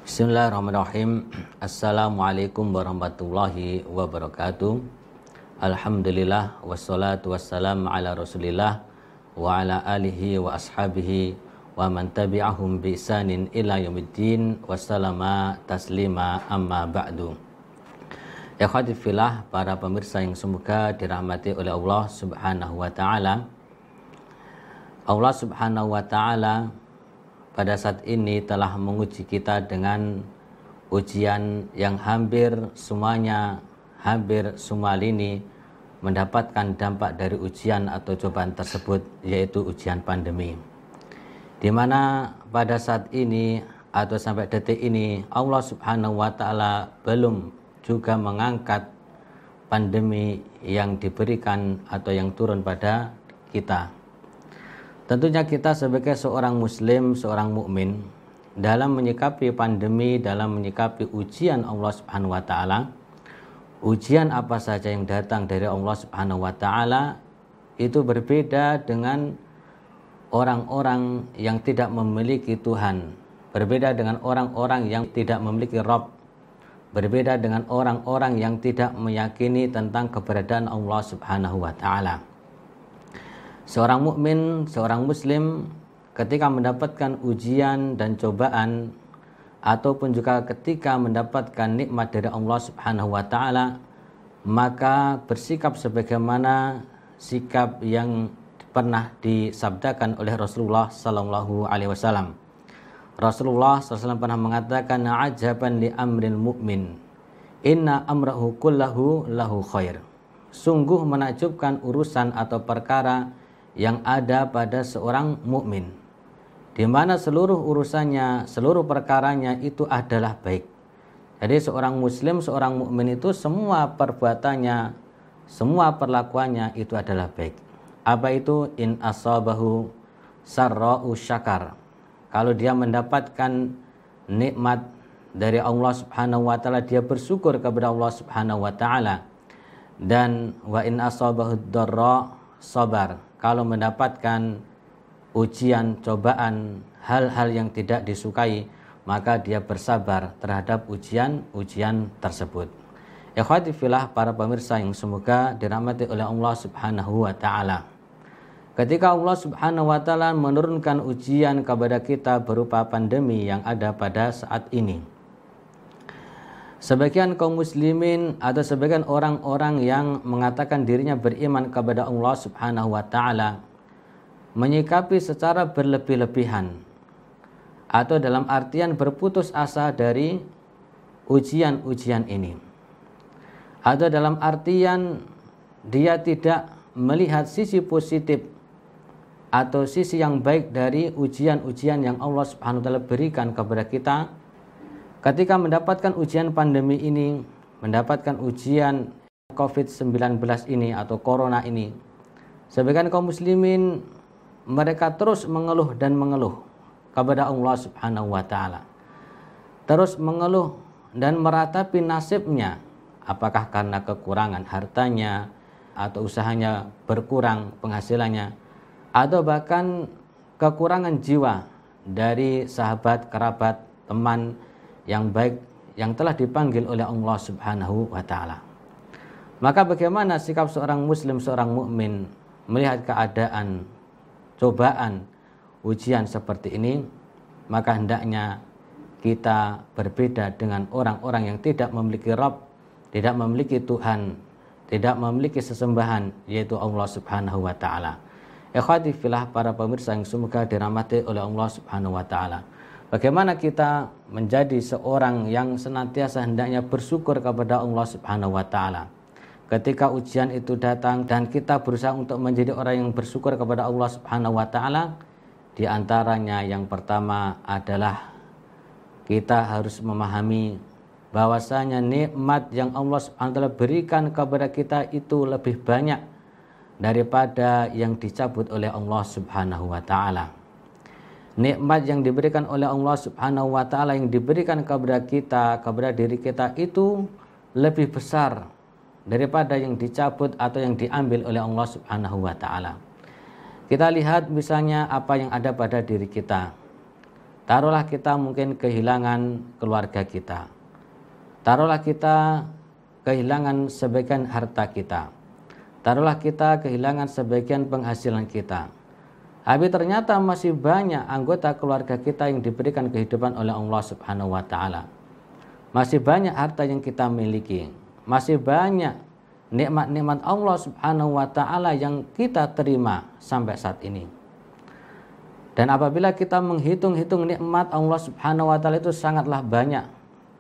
Bismillahirrahmanirrahim. Assalamualaikum warahmatullahi wabarakatuh. Alhamdulillah wassalatu wassalamu ala Rasulillah wa ala alihi wa ashabihi wa man tabi'ahum bi ihsanin ila yaumiddin wassalamu taslima amma ba'du. Ikhwati fillah, para pemirsa yang semoga dirahmati oleh Allah Subhanahu wa taala. Allah Subhanahu wa taala pada saat ini telah menguji kita dengan ujian yang hampir semua lini mendapatkan dampak dari ujian atau cobaan tersebut, yaitu ujian pandemi. Di mana pada saat ini atau sampai detik ini Allah Subhanahu wa taala belum juga mengangkat pandemi yang diberikan atau yang turun pada kita. Tentunya kita sebagai seorang muslim, seorang mukmin, dalam menyikapi pandemi, dalam menyikapi ujian Allah Subhanahu wa taala, ujian apa saja yang datang dari Allah Subhanahu wa taala itu berbeda dengan orang-orang yang tidak memiliki Tuhan, berbeda dengan orang-orang yang tidak memiliki Rabb, berbeda dengan orang-orang yang tidak meyakini tentang keberadaan Allah Subhanahu wa taala. Seorang mukmin, seorang muslim ketika mendapatkan ujian dan cobaan ataupun juga ketika mendapatkan nikmat dari Allah Subhanahu wa taala, maka bersikap sebagaimana sikap yang pernah disabdakan oleh Rasulullah sallallahu alaihi wasallam. Rasulullah SAW pernah mengatakan, "Ajaban li amril mu'min, inna amrahu kullahu lahu khair." Sungguh menakjubkan urusan atau perkara yang ada pada seorang mukmin, di mana seluruh urusannya, seluruh perkaranya itu adalah baik. Jadi seorang muslim, seorang mukmin itu semua perbuatannya, semua perlakuannya itu adalah baik. Apa itu? In asabahu sarra'u syakar. Kalau dia mendapatkan nikmat dari Allah Subhanahu wa taala, dia bersyukur kepada Allah Subhanahu wa taala. Dan wa in asabahu dharra sabar. Kalau mendapatkan ujian, cobaan, hal-hal yang tidak disukai, maka dia bersabar terhadap ujian tersebut. Ikhwati fillah, para pemirsa yang semoga dirahmati oleh Allah Subhanahu wa taala. Ketika Allah Subhanahu wa taala menurunkan ujian kepada kita berupa pandemi yang ada pada saat ini, sebagian kaum muslimin atau sebagian orang-orang yang mengatakan dirinya beriman kepada Allah Subhanahu wa taala menyikapi secara berlebih-lebihan atau dalam artian berputus asa dari ujian-ujian ini. Atau dalam artian dia tidak melihat sisi positif atau sisi yang baik dari ujian-ujian yang Allah Subhanahu wa taala berikan kepada kita. Ketika mendapatkan ujian pandemi ini, mendapatkan ujian COVID-19 ini atau corona ini, sebagian kaum muslimin mereka terus mengeluh dan mengeluh kepada Allah Subhanahu wa taala. Terus mengeluh dan meratapi nasibnya, apakah karena kekurangan hartanya atau usahanya berkurang penghasilannya, atau bahkan kekurangan jiwa dari sahabat, kerabat, teman yang baik yang telah dipanggil oleh Allah Subhanahu wa taala. Maka bagaimana sikap seorang muslim, seorang mukmin melihat keadaan cobaan, ujian seperti ini? Maka hendaknya kita berbeda dengan orang-orang yang tidak memiliki Rabb, tidak memiliki Tuhan, tidak memiliki sesembahan, yaitu Allah Subhanahu wa taala. Ikhwati fillah, para pemirsa yang semoga dirahmati oleh Allah Subhanahu wa taala. Bagaimana kita menjadi seorang yang senantiasa hendaknya bersyukur kepada Allah Subhanahu wa taala. Ketika ujian itu datang dan kita berusaha untuk menjadi orang yang bersyukur kepada Allah Subhanahu wa taala, di antaranya yang pertama adalah kita harus memahami bahwasanya nikmat yang Allah Subhanahu wa taala berikan kepada kita itu lebih banyak daripada yang dicabut oleh Allah Subhanahu wa taala. Nikmat yang diberikan oleh Allah Subhanahu wa taala yang diberikan kepada kita, kepada diri kita itu lebih besar daripada yang dicabut atau yang diambil oleh Allah Subhanahu wa taala. Kita lihat misalnya apa yang ada pada diri kita. Taruhlah kita mungkin kehilangan keluarga kita. Taruhlah kita kehilangan sebagian harta kita. Taruhlah kita kehilangan sebagian penghasilan kita. Tapi ternyata masih banyak anggota keluarga kita yang diberikan kehidupan oleh Allah Subhanahu wa taala. Masih banyak harta yang kita miliki. Masih banyak nikmat-nikmat Allah Subhanahu wa taala yang kita terima sampai saat ini. Dan apabila kita menghitung-hitung nikmat Allah Subhanahu wa taala itu sangatlah banyak,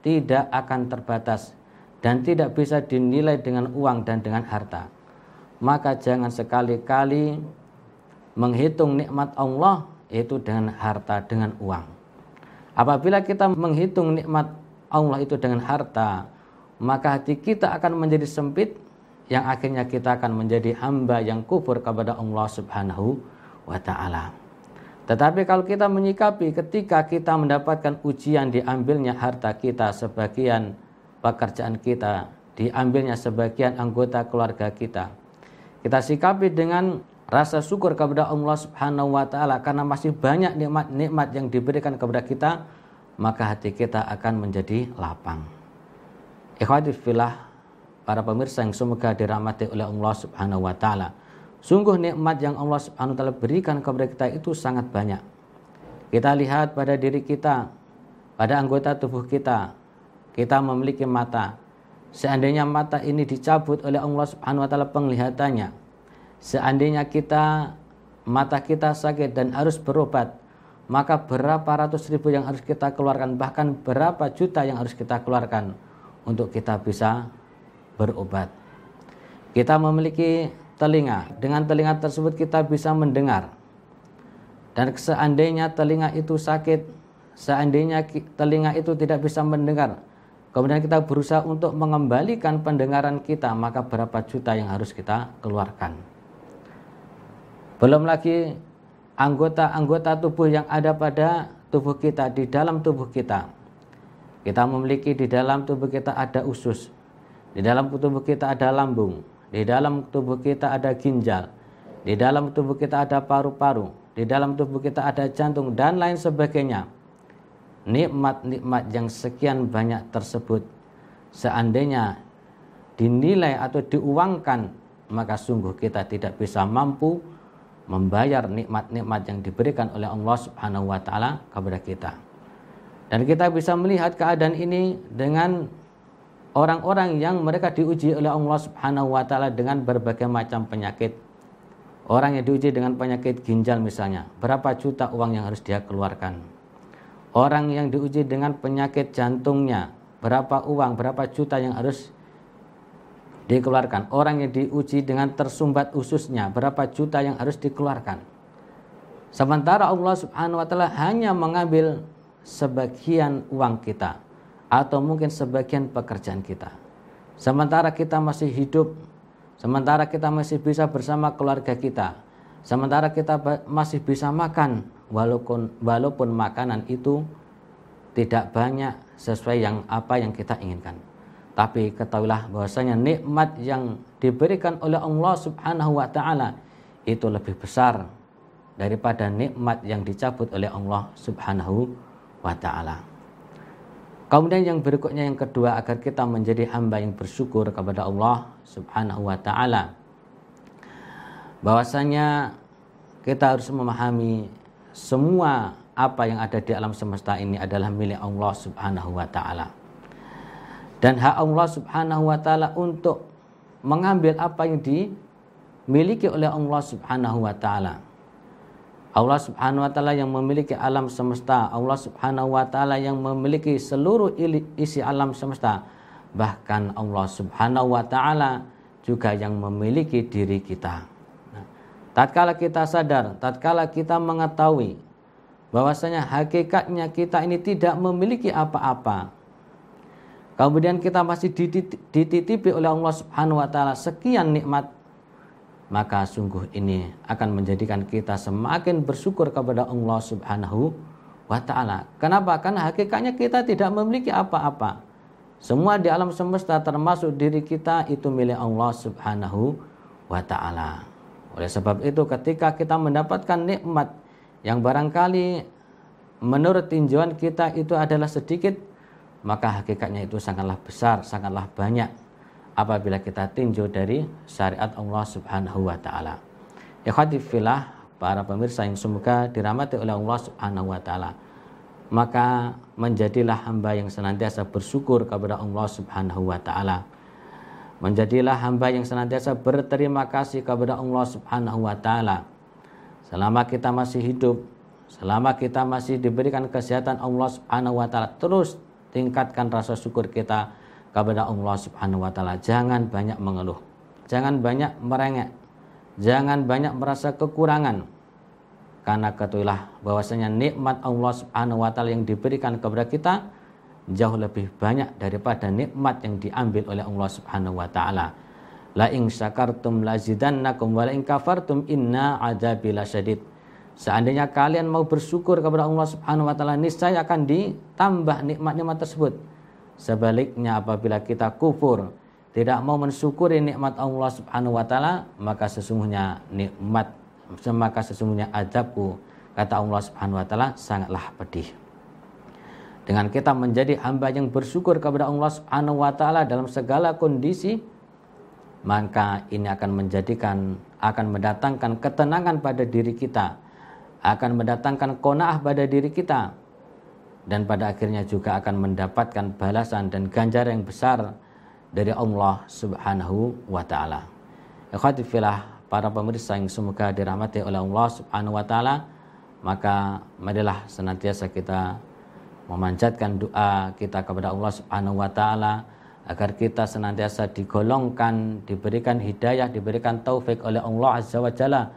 tidak akan terbatas dan tidak bisa dinilai dengan uang dan dengan harta. Maka jangan sekali-kali menghitung nikmat Allah itu dengan harta, dengan uang. Apabila kita menghitung nikmat Allah itu dengan harta, maka hati kita akan menjadi sempit, yang akhirnya kita akan menjadi hamba yang kufur kepada Allah Subhanahu wa ta'ala. Tetapi kalau kita menyikapi ketika kita mendapatkan ujian, diambilnya harta kita, sebagian pekerjaan kita, diambilnya sebagian anggota keluarga kita, kita sikapi dengan rasa syukur kepada Allah Subhanahu wa taala karena masih banyak nikmat-nikmat yang diberikan kepada kita, maka hati kita akan menjadi lapang. Ikhwati fillah, para pemirsa yang semoga dirahmati oleh Allah Subhanahu wa taala. Sungguh nikmat yang Allah Subhanahu wa taala berikan kepada kita itu sangat banyak. Kita lihat pada diri kita, pada anggota tubuh kita. Kita memiliki mata. Seandainya mata ini dicabut oleh Allah Subhanahu wa taala penglihatannya, seandainya mata kita sakit dan harus berobat, maka berapa ratus ribu yang harus kita keluarkan, bahkan berapa juta yang harus kita keluarkan untuk kita bisa berobat. Kita memiliki telinga, dengan telinga tersebut kita bisa mendengar. Dan seandainya telinga itu sakit, seandainya telinga itu tidak bisa mendengar, kemudian kita berusaha untuk mengembalikan pendengaran kita, maka berapa juta yang harus kita keluarkan. Belum lagi anggota-anggota tubuh yang ada pada tubuh kita, di dalam tubuh kita. Kita memiliki di dalam tubuh kita ada usus, di dalam tubuh kita ada lambung, di dalam tubuh kita ada ginjal, di dalam tubuh kita ada paru-paru, di dalam tubuh kita ada jantung, dan lain sebagainya. Nikmat-nikmat yang sekian banyak tersebut, seandainya dinilai atau diuangkan, maka sungguh kita tidak bisa mampu membayar nikmat-nikmat yang diberikan oleh Allah Subhanahu wa taala kepada kita. Dan kita bisa melihat keadaan ini dengan orang-orang yang mereka diuji oleh Allah Subhanahu wa taala dengan berbagai macam penyakit. Orang yang diuji dengan penyakit ginjal misalnya, berapa juta uang yang harus dia keluarkan. Orang yang diuji dengan penyakit jantungnya, berapa uang, berapa juta yang harus dikeluarkan. Orang yang diuji dengan tersumbat ususnya, berapa juta yang harus dikeluarkan. Sementara Allah Subhanahu wa taala hanya mengambil sebagian uang kita atau mungkin sebagian pekerjaan kita. Sementara kita masih hidup, sementara kita masih bisa bersama keluarga kita, sementara kita masih bisa makan, walaupun makanan itu tidak banyak sesuai apa yang kita inginkan. Tapi ketahuilah bahwasanya nikmat yang diberikan oleh Allah Subhanahu wa taala itu lebih besar daripada nikmat yang dicabut oleh Allah Subhanahu wa taala. Kemudian yang berikutnya, yang kedua, agar kita menjadi hamba yang bersyukur kepada Allah Subhanahu wa taala, bahwasanya kita harus memahami semua apa yang ada di alam semesta ini adalah milik Allah Subhanahu wa taala. Dan hak Allah Subhanahu wa taala untuk mengambil apa yang dimiliki oleh Allah Subhanahu wa taala. Allah Subhanahu wa taala yang memiliki alam semesta, Allah Subhanahu wa taala yang memiliki seluruh isi alam semesta. Bahkan Allah Subhanahu wa taala juga yang memiliki diri kita. Tatkala kita sadar, tatkala kita mengetahui bahwasanya hakikatnya kita ini tidak memiliki apa-apa, kemudian kita masih dititipi oleh Allah Subhanahu wa taala sekian nikmat, maka sungguh ini akan menjadikan kita semakin bersyukur kepada Allah Subhanahu wa taala. Kenapa? Karena hakikatnya kita tidak memiliki apa-apa. Semua di alam semesta termasuk diri kita itu milik Allah Subhanahu wa taala. Oleh sebab itu ketika kita mendapatkan nikmat yang barangkali menurut tinjauan kita itu adalah sedikit, maka hakikatnya itu sangatlah besar, sangatlah banyak apabila kita tinjau dari syariat Allah Subhanahu wa taala. Ikhwati fillah, para pemirsa yang semoga dirahmati oleh Allah Subhanahu wa taala. Maka menjadilah hamba yang senantiasa bersyukur kepada Allah Subhanahu wa taala. Menjadilah hamba yang senantiasa berterima kasih kepada Allah Subhanahu wa taala. Selama kita masih hidup, selama kita masih diberikan kesehatan Allah Subhanahu wa taala, terus tingkatkan rasa syukur kita kepada Allah Subhanahu wa taala. Jangan banyak mengeluh, jangan banyak merengek, jangan banyak merasa kekurangan. Karena ketahuilah bahwasanya nikmat Allah Subhanahu wa taala yang diberikan kepada kita jauh lebih banyak daripada nikmat yang diambil oleh Allah Subhanahu wa taala. La in syakartum lazidannakum wa la in kafartum inna adzabi lasyadid. Seandainya kalian mau bersyukur kepada Allah Subhanahu wa taala, niscaya akan ditambah nikmat-nikmat tersebut. Sebaliknya apabila kita kufur, tidak mau mensyukuri nikmat Allah Subhanahu wa taala, maka sesungguhnya azabku, kata Allah Subhanahu wa taala, sangatlah pedih. Dengan kita menjadi hamba yang bersyukur kepada Allah Subhanahu wa taala dalam segala kondisi, maka ini akan mendatangkan ketenangan pada diri kita, akan mendatangkan qanaah pada diri kita, dan pada akhirnya juga akan mendapatkan balasan dan ganjaran yang besar dari Allah Subhanahu wa taala. Ikhwati fillah, para pemirsa yang semoga dirahmati oleh Allah Subhanahu wa taala, maka marilah senantiasa kita memanjatkan doa kita kepada Allah Subhanahu wa taala agar kita senantiasa digolongkan, diberikan hidayah, diberikan taufik oleh Allah Azza wa Jalla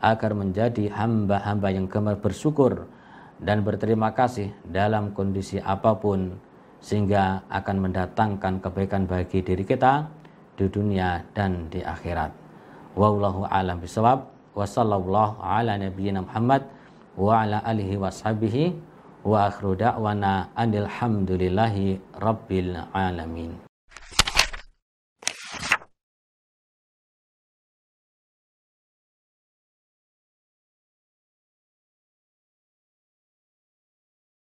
agar menjadi hamba-hamba yang gemar bersyukur dan berterima kasih dalam kondisi apapun, sehingga akan mendatangkan kebaikan bagi diri kita di dunia dan di akhirat. Wallahu a'lam bishawab. Wa sallallahu ala nabiyyina Muhammad wa ala alihi washabihi wa akhiru da'wana anil hamdulillahi rabbil alamin.